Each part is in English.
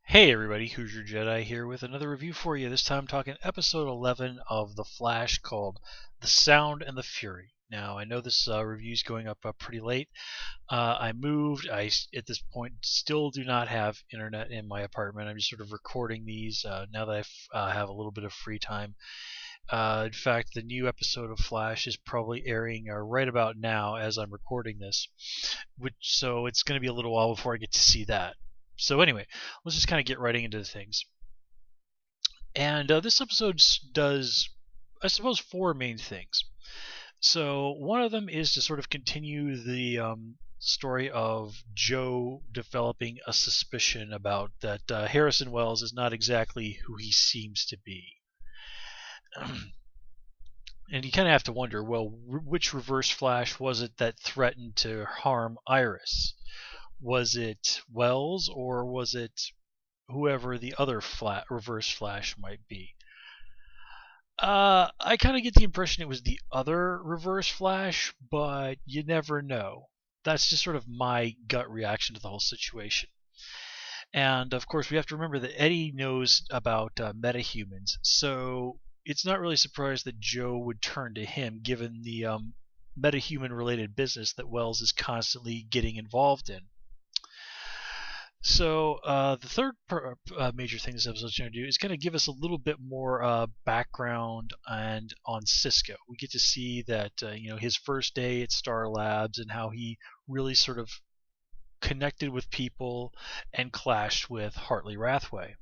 Hey everybody, Hoosier Jedi here with another review for you. This time talking episode 11 of The Flash called The Sound and the Fury. Now, I know this review is going up pretty late. I moved. At this point, still do not have internet in my apartment. I'm just sort of recording these now that I have a little bit of free time. In fact, the new episode of Flash is probably airing right about now as I'm recording this, so it's going to be a little while before I get to see that. So anyway, let's just kind of get right into the things. And this episode does, I suppose, four main things. So one of them is to sort of continue the story of Joe developing a suspicion about that Harrison Wells is not exactly who he seems to be. And you kind of have to wonder, well, which Reverse Flash was it that threatened to harm Iris? Was it Wells, or was it whoever the other Reverse Flash might be? I kind of get the impression it was the other Reverse Flash, but you never know. That's just sort of my gut reaction to the whole situation. And of course, we have to remember that Eddie knows about metahumans, so it's not really surprised that Joe would turn to him, given the metahuman-related business that Wells is constantly getting involved in. So the third major thing this episode is going to do is kind of give us a little bit more background and on Cisco. We get to see that his first day at Star Labs and how he really sort of connected with people and clashed with Hartley Rathway.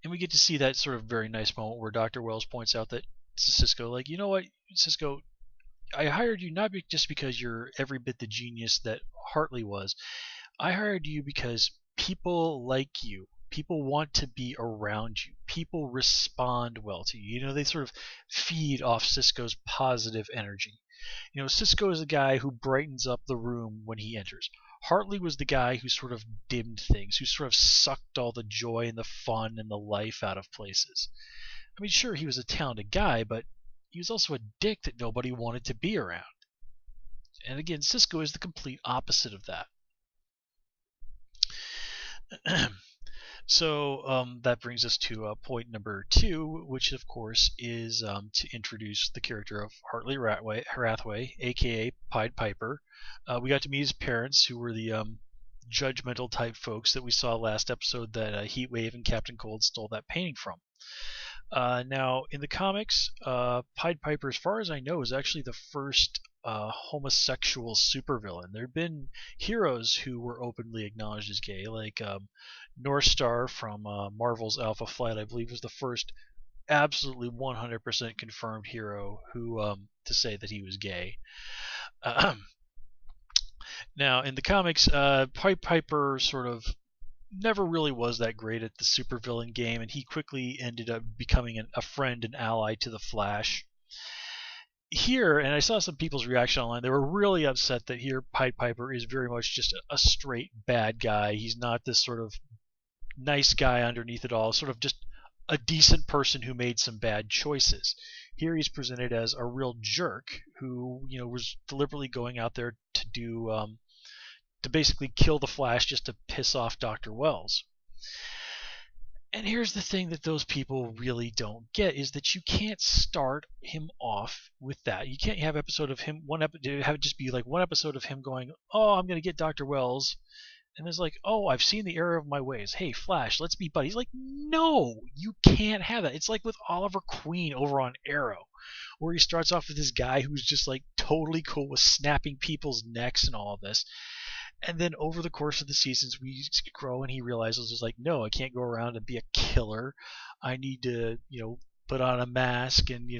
And we get to see that sort of very nice moment where Dr. Wells points out that to Cisco, like, you know what, Cisco, I hired you not just because you're every bit the genius that Hartley was. I hired you because people like you. People want to be around you. People respond well to you. They sort of feed off Cisco's positive energy. Cisco is a guy who brightens up the room when he enters. Hartley was the guy who sort of dimmed things, who sort of sucked all the joy and the fun and the life out of places. I mean, sure, he was a talented guy, but he was also a dick that nobody wanted to be around. And again, Cisco is the complete opposite of that. So that brings us to point number 2, which of course is to introduce the character of Hartley Rathway, aka Pied Piper. We got to meet his parents, who were the judgmental type folks that we saw last episode that Heatwave and Captain Cold stole that painting from. Now, in the comics, Pied Piper, as far as I know, is actually the first homosexual supervillain. There have been heroes who were openly acknowledged as gay, like Northstar from Marvel's Alpha Flight, I believe, was the first absolutely 100% confirmed hero who to say that he was gay. Now, in the comics, Pied Piper sort of never really was that great at the supervillain game, and he quickly ended up becoming a friend and ally to the Flash. Here, and I saw some people's reaction online, they were really upset that here Pied Piper is very much just a straight bad guy. He's not this sort of nice guy underneath it all, sort of just a decent person who made some bad choices. Here he's presented as a real jerk who, was deliberately going out there to do to basically kill the Flash just to piss off Dr. Wells. And here's the thing that those people really don't get, is that you can't start him off with that. You can't have episode of him have it just be like one episode of him going, "Oh, I'm going to get Dr. Wells." And it's like, "Oh, I've seen the error of my ways. Hey, Flash, let's be buddies." Like, no, you can't have that. It's like with Oliver Queen over on Arrow, where he starts off with this guy who's just like totally cool with snapping people's necks and all of this. And then over the course of the seasons, we grow and he realizes, it's like, no, I can't go around and be a killer. I need to, put on a mask and,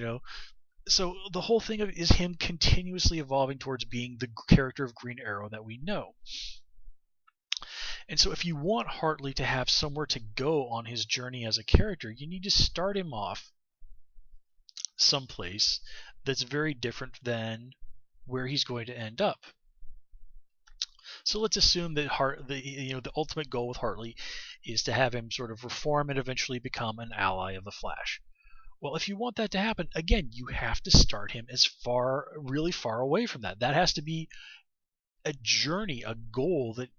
So the whole thing is him continuously evolving towards being the character of Green Arrow that we know. And so if you want Hartley to have somewhere to go on his journey as a character, you need to start him off someplace that's very different than where he's going to end up. So let's assume that the ultimate goal with Hartley is to have him sort of reform and eventually become an ally of the Flash. Well, if you want that to happen, again, you have to start him really far away from that. That has to be a journey, a goal that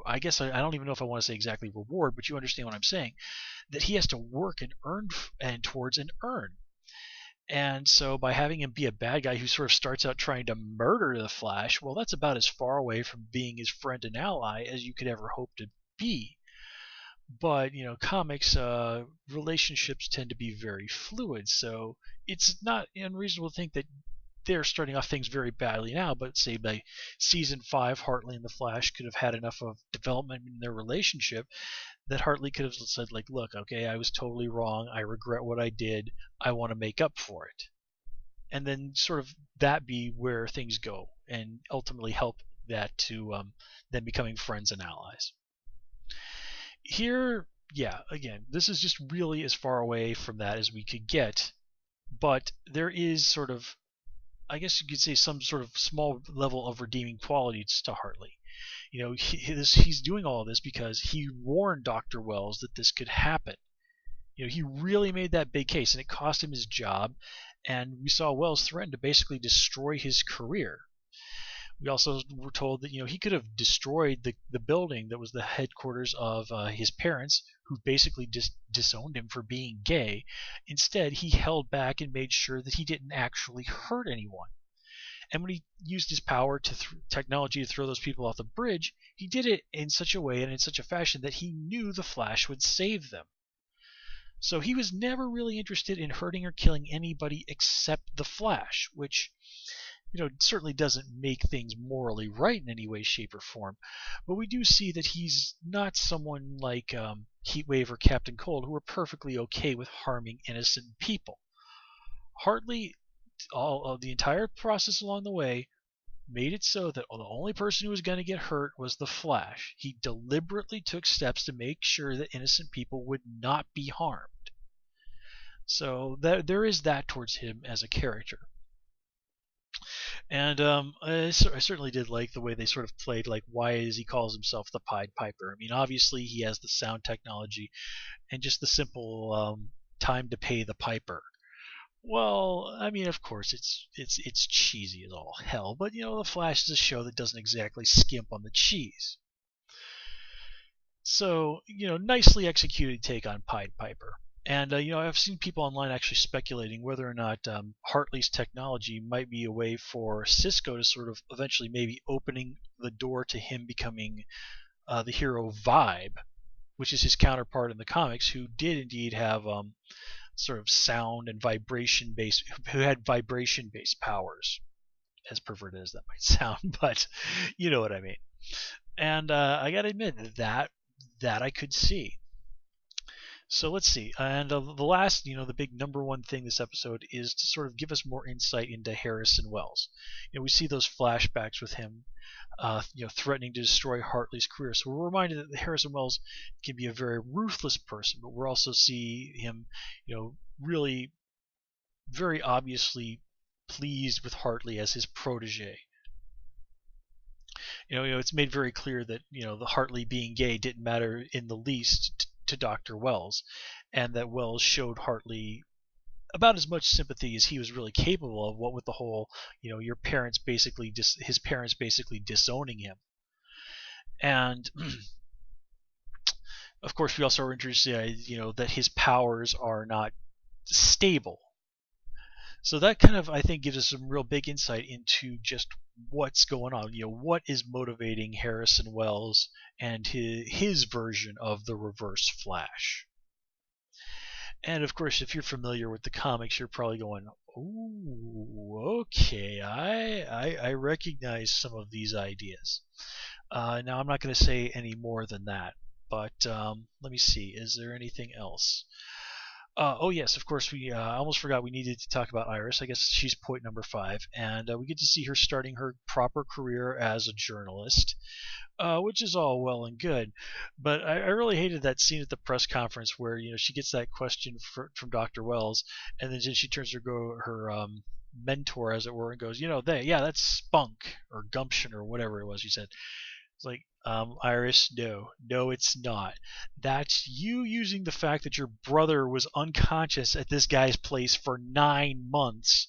I guess I don't even know if I want to say exactly reward, but you understand what I'm saying, that he has to work and earn and towards and earn. And so by having him be a bad guy who sort of starts out trying to murder the Flash, well, that's about as far away from being his friend and ally as you could ever hope to be. But comics relationships tend to be very fluid, so it's not unreasonable to think that they're starting off things very badly now, but say by season 5, Hartley and the Flash could have had enough of development in their relationship that Hartley could have said, like, look, okay, I was totally wrong, I regret what I did, I want to make up for it. And then sort of that be where things go, and ultimately help that to them becoming friends and allies. Here, yeah, again, this is just really as far away from that as we could get, but there is sort of, I guess you could say, some sort of small level of redeeming qualities to Hartley. He's doing all of this because he warned Dr. Wells that this could happen. He really made that big case, and it cost him his job, and we saw Wells threaten to basically destroy his career. We also were told that he could have destroyed the building that was the headquarters of his parents, who basically just disowned him for being gay. Instead, he held back and made sure that he didn't actually hurt anyone. And when he used his power to technology to throw those people off the bridge, he did it in such a way and in such a fashion that he knew the Flash would save them. So he was never really interested in hurting or killing anybody except the Flash, which certainly doesn't make things morally right in any way, shape, or form. But we do see that he's not someone like Heatwave or Captain Cold, who are perfectly okay with harming innocent people. Hartley, the entire process along the way, made it so that the only person who was going to get hurt was the Flash. He deliberately took steps to make sure that innocent people would not be harmed. So there is that towards him as a character. And I certainly did like the way they sort of played, like, why is he calls himself the Pied Piper? I mean, obviously he has the sound technology and just the simple time to pay the piper. Well, I mean, of course, it's cheesy as all hell, but the Flash is a show that doesn't exactly skimp on the cheese. So, nicely executed take on Pied Piper. And I've seen people online actually speculating whether or not Hartley's technology might be a way for Cisco to sort of eventually maybe opening the door to him becoming the hero Vibe, which is his counterpart in the comics, who did indeed have sort of sound and who had vibration-based powers, as perverted as that might sound, but you know what I mean. And I gotta admit that I could see. So let's see. And the last, the big number one thing this episode is to sort of give us more insight into Harrison Wells. We see those flashbacks with him, threatening to destroy Hartley's career. So we're reminded that Harrison Wells can be a very ruthless person, but we're also see him, really very obviously pleased with Hartley as his protege. It's made very clear that the Hartley being gay didn't matter in the least to Dr. Wells, and that Wells showed Hartley about as much sympathy as he was really capable of, what with the whole, his parents basically disowning him. And of course we also are interested, that his powers are not stable. So that kind of, I think, gives us some real big insight into just what's going on. What is motivating Harrison Wells and his version of the Reverse Flash. And of course, if you're familiar with the comics, you're probably going, "Ooh, okay, I recognize some of these ideas." Now, I'm not going to say any more than that, but let me see. Is there anything else? Oh yes, of course, we almost forgot we needed to talk about Iris. I guess she's point number 5, and we get to see her starting her proper career as a journalist, which is all well and good. But I really hated that scene at the press conference where she gets that question from Dr. Wells, and then she turns to her mentor, as it were, and goes, that's spunk or gumption or whatever it was she said. It's like, Iris, no, it's not. That's you using the fact that your brother was unconscious at this guy's place for 9 months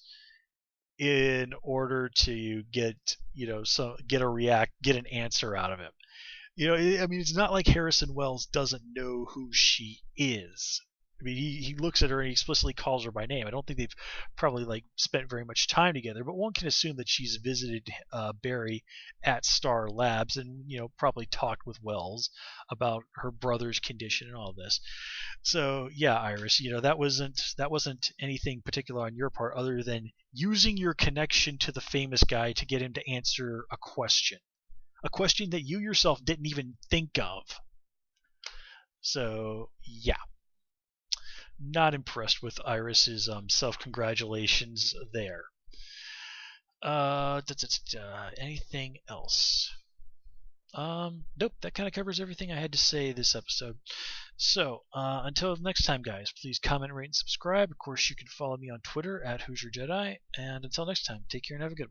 in order to get get an answer out of him. I mean, it's not like Harrison Wells doesn't know who she is. I mean, he looks at her and he explicitly calls her by name. I don't think they've probably spent very much time together, but one can assume that she's visited Barry at Star Labs and probably talked with Wells about her brother's condition and all this. So yeah, Iris, that wasn't anything particular on your part other than using your connection to the famous guy to get him to answer a question that you yourself didn't even think of. So yeah, not impressed with Iris's self-congratulations there. Anything else? Nope, that kind of covers everything I had to say this episode. So, until next time, guys, please comment, rate, and subscribe. Of course, you can follow me on Twitter at Hoosier Jedi. And until next time, take care and have a good one.